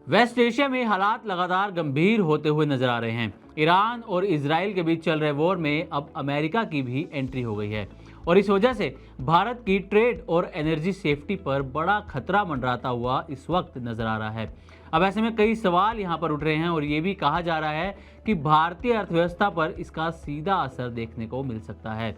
Waste Asia में हालात लगातार गंभीर होते हुए नजर आ रहे हैं। ईरान और इजराइल के बीच चल रहे वॉर में अब अमेरिका की भी एंट्री हो गई है और इस वजह से भारत की ट्रेड और एनर्जी सेफ्टी पर बड़ा खतरा मंडराता हुआ इस वक्त नजर आ रहा है। अब ऐसे में कई सवाल यहाँ पर उठ रहे हैं और ये भी कहा जा रहा है कि भारतीय अर्थव्यवस्था पर इसका सीधा असर देखने को मिल सकता है।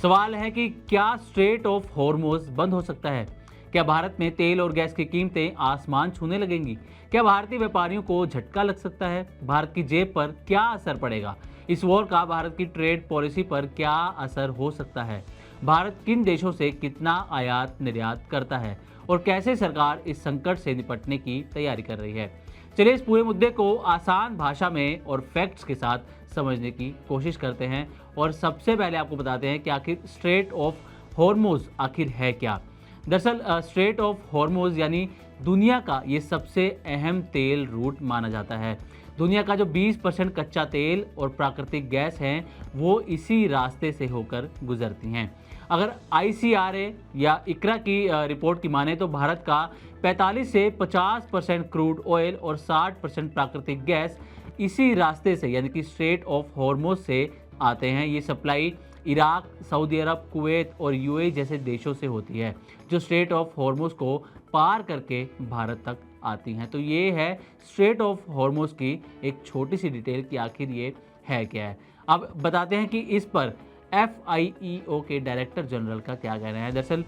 सवाल है कि क्या स्ट्रेट ऑफ हॉर्मोज बंद हो सकता है? क्या भारत में तेल और गैस की कीमतें आसमान छूने लगेंगी? क्या भारतीय व्यापारियों को झटका लग सकता है? भारत की जेब पर क्या असर पड़ेगा? इस वॉर का भारत की ट्रेड पॉलिसी पर क्या असर हो सकता है? भारत किन देशों से कितना आयात निर्यात करता है और कैसे सरकार इस संकट से निपटने की तैयारी कर रही है? चलिए इस पूरे मुद्दे को आसान भाषा में और फैक्ट्स के साथ समझने की कोशिश करते हैं और सबसे पहले आपको बताते हैं कि आखिर स्ट्रेट ऑफ हॉर्मोज आखिर है क्या। दरअसल स्ट्रेट ऑफ हॉर्मोज यानी दुनिया का ये सबसे अहम तेल रूट माना जाता है। दुनिया का जो 20% कच्चा तेल और प्राकृतिक गैस हैं वो इसी रास्ते से होकर गुजरती हैं। अगर ICRA या इकरा की रिपोर्ट की माने तो भारत का 45 से 50% क्रूड ऑयल और 60% प्राकृतिक गैस इसी रास्ते से यानी कि स्ट्रेट ऑफ हॉर्मोज से आते हैं। ये सप्लाई इराक, सऊदी अरब, कुवैत और UAE जैसे देशों से होती है जो स्ट्रेट ऑफ हॉर्मोज को पार करके भारत तक आती हैं। तो ये है स्ट्रेट ऑफ हॉर्मोज की एक छोटी सी डिटेल कि आखिर ये है क्या है। अब बताते हैं कि इस पर FIEO के डायरेक्टर जनरल का क्या कहना है। दरअसल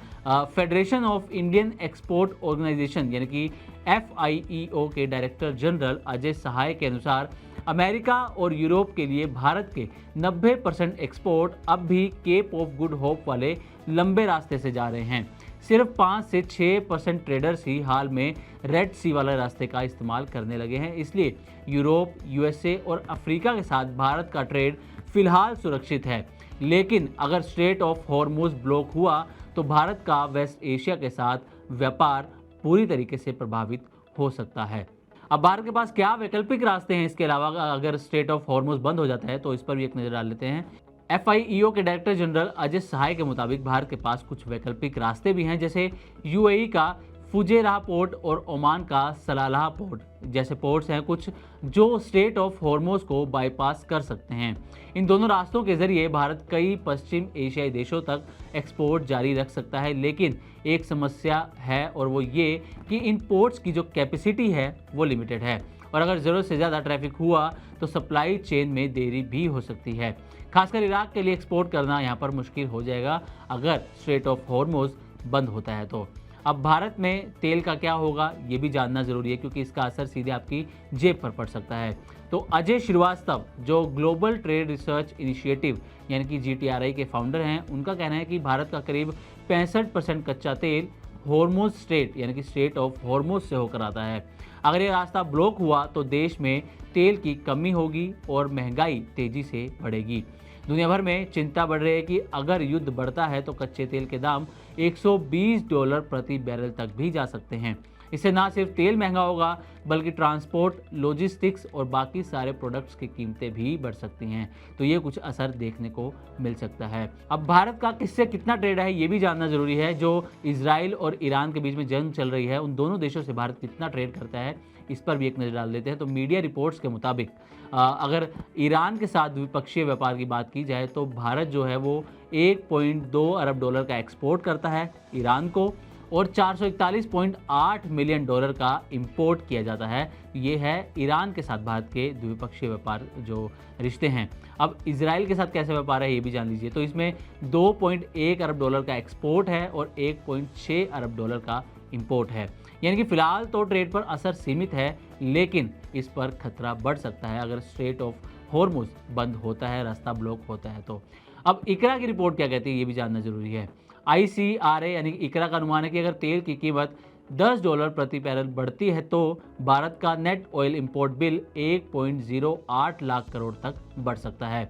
Federation of Indian Export Organisation यानी कि FIEO के डायरेक्टर जनरल अजय सहाय के अनुसार अमेरिका और यूरोप के लिए भारत के 90% एक्सपोर्ट अब भी केप ऑफ गुड होप वाले लंबे रास्ते से जा रहे हैं। सिर्फ 5 से 6% ट्रेडर्स ही हाल में रेड सी वाले रास्ते का इस्तेमाल करने लगे हैं। इसलिए यूरोप, USA और अफ्रीका के साथ भारत का ट्रेड फिलहाल सुरक्षित है। लेकिन अगर स्ट्रेट ऑफ हॉर्मोज ब्लॉक हुआ तो भारत का वेस्ट एशिया के साथ व्यापार पूरी तरीके से प्रभावित हो सकता है। अब भारत के पास क्या वैकल्पिक रास्ते हैं इसके अलावा अगर स्ट्रेट ऑफ हॉर्मोज बंद हो जाता है तो इस पर भी एक नज़र डाल लेते हैं। FIEO के डायरेक्टर जनरल अजय सहाय के मुताबिक भारत के पास कुछ वैकल्पिक रास्ते भी हैं, जैसे UAE का फुजेराह पोर्ट और ओमान का सलालाह पोर्ट जैसे पोर्ट्स हैं कुछ जो स्ट्रेट ऑफ हॉर्मोज को बाईपास कर सकते हैं। इन दोनों रास्तों के जरिए भारत कई पश्चिम एशियाई देशों तक एक्सपोर्ट जारी रख सकता है। लेकिन एक समस्या है और वो ये कि इन पोर्ट्स की जो कैपेसिटी है वो लिमिटेड है और अगर ज़रूरत से ज़्यादा ट्रैफिक हुआ तो सप्लाई चेन में देरी भी हो सकती है। खासकर इराक के लिए एक्सपोर्ट करना यहाँ पर मुश्किल हो जाएगा अगर स्ट्रेट ऑफ हॉर्मोज बंद होता है तो। अब भारत में तेल का क्या होगा ये भी जानना ज़रूरी है क्योंकि इसका असर सीधे आपकी जेब पर पड़ सकता है। तो अजय श्रीवास्तव जो ग्लोबल ट्रेड रिसर्च इनिशिएटिव यानी कि GTRI के फाउंडर हैं, उनका कहना है कि भारत का करीब 65% कच्चा तेल हॉर्मोज स्ट्रेट यानी कि स्ट्रेट ऑफ हॉर्मोज से होकर आता है। अगर ये रास्ता ब्लॉक हुआ तो देश में तेल की कमी होगी और महंगाई तेजी से बढ़ेगी। दुनिया भर में चिंता बढ़ रही है कि अगर युद्ध बढ़ता है तो कच्चे तेल के दाम $120 प्रति बैरल तक भी जा सकते हैं। इससे ना सिर्फ तेल महंगा होगा बल्कि ट्रांसपोर्ट, लॉजिस्टिक्स और बाकी सारे प्रोडक्ट्स की कीमतें भी बढ़ सकती हैं। तो ये कुछ असर देखने को मिल सकता है। अब भारत का किससे कितना ट्रेड है ये भी जानना जरूरी है। जो इजराइल और ईरान के बीच में जंग चल रही है उन दोनों देशों से भारत कितना ट्रेड करता है इस पर भी एक नज़र डाल देते हैं। तो मीडिया रिपोर्ट्स के मुताबिक अगर ईरान के साथ द्विपक्षीय व्यापार की बात की जाए तो भारत जो है वो $1.2 अरब का एक्सपोर्ट करता है ईरान को और $441.8 मिलियन का इंपोर्ट किया जाता है। ये है ईरान के साथ भारत के द्विपक्षीय व्यापार जो रिश्ते हैं। अब इजराइल के साथ कैसे व्यापार है ये भी जान लीजिए। तो इसमें $2.1 अरब का एक्सपोर्ट है और $1.6 अरब का इंपोर्ट है। यानी कि फिलहाल तो ट्रेड पर असर सीमित है लेकिन इस पर खतरा बढ़ सकता है अगर स्ट्रेट ऑफ हॉर्मोज बंद होता है, रास्ता ब्लॉक होता है तो। अब इकरा की रिपोर्ट क्या कहती है ये भी जानना जरूरी है। ICRA यानी इकरा का अनुमान है कि अगर तेल की कीमत $10 प्रति बैरल बढ़ती है तो भारत का net oil import bill 1.08 lakh crore तक बढ़ सकता है।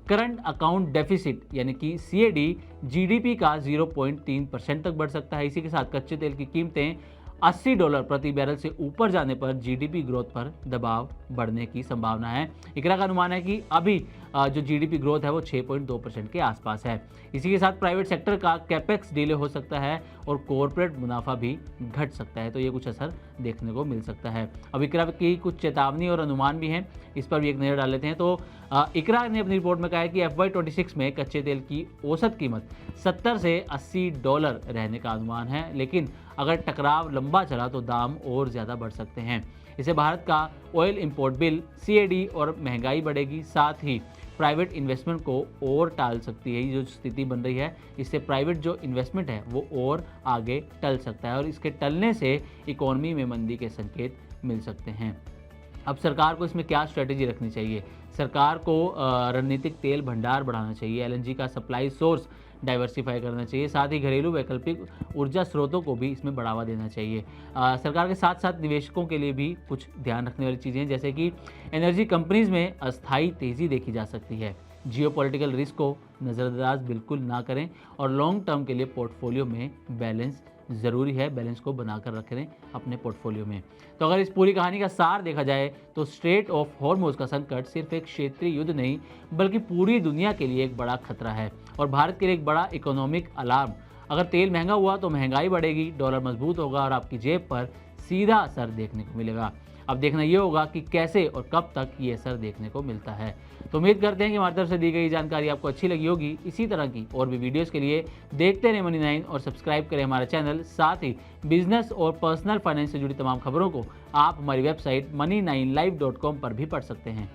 करंट अकाउंट डेफिसिट यानी कि CAD GDP का 0.3% तक बढ़ सकता है। इसी के साथ कच्चे तेल की कीमतें $80 प्रति बैरल से ऊपर जाने पर जीडीपी ग्रोथ पर दबाव बढ़ने की संभावना है। इकरा का अनुमान है कि अभी जो जीडीपी ग्रोथ है वो 6.2% के आसपास है। इसी के साथ प्राइवेट सेक्टर का कैपेक्स डिले हो सकता है और कॉरपोरेट मुनाफा भी घट सकता है, तो ये कुछ असर देखने को मिल सकता है। अब इकरा की कुछ चेतावनी और अनुमान भी हैं, इस पर भी एक नज़र डाल लेते हैं। तो इकरा ने अपनी रिपोर्ट में कहा है कि FY26 में कच्चे तेल की औसत कीमत $70 से $80 रहने का अनुमान है, लेकिन अगर टकराव लंबा चला तो दाम और ज़्यादा बढ़ सकते हैं। इससे भारत का ऑयल इंपोर्ट बिल, CAD और महंगाई बढ़ेगी, साथ ही प्राइवेट इन्वेस्टमेंट को और टाल सकती है। ये जो स्थिति बन रही है, इससे प्राइवेट जो इन्वेस्टमेंट है वो और आगे टल सकता है और इसके टलने से इकोनॉमी में मंदी के संकेत मिल सकते हैं। अब सरकार को इसमें क्या स्ट्रेटेजी रखनी चाहिए? सरकार को रणनीतिक तेल भंडार बढ़ाना चाहिए, LNG का सप्लाई सोर्स डाइवर्सिफाई करना चाहिए, साथ ही घरेलू वैकल्पिक ऊर्जा स्रोतों को भी इसमें बढ़ावा देना चाहिए। सरकार के साथ साथ निवेशकों के लिए भी कुछ ध्यान रखने वाली चीज़ें, जैसे कि एनर्जी कंपनीज में अस्थायी तेज़ी देखी जा सकती है। जियोपॉलिटिकल रिस्क को नज़रअंदाज बिल्कुल ना करें और लॉन्ग टर्म के लिए पोर्टफोलियो में बैलेंस ज़रूरी है, बैलेंस को बनाकर रखें अपने पोर्टफोलियो में। तो अगर इस पूरी कहानी का सार देखा जाए तो स्ट्रेट ऑफ हॉर्मुज़ का संकट सिर्फ एक क्षेत्रीय युद्ध नहीं बल्कि पूरी दुनिया के लिए एक बड़ा खतरा है और भारत के लिए एक बड़ा इकोनॉमिक अलार्म। अगर तेल महंगा हुआ तो महंगाई बढ़ेगी, डॉलर मजबूत होगा और आपकी जेब पर सीधा असर देखने को मिलेगा। अब देखना ये होगा कि कैसे और कब तक ये असर देखने को मिलता है। तो उम्मीद करते हैं कि हमारी तरफ से दी गई जानकारी आपको अच्छी लगी होगी। इसी तरह की और भी वीडियोस के लिए देखते रहें मनी 9 और सब्सक्राइब करें हमारा चैनल। साथ ही बिजनेस और पर्सनल फाइनेंस से जुड़ी तमाम खबरों को आप हमारी वेबसाइट money9live.com पर भी पढ़ सकते हैं।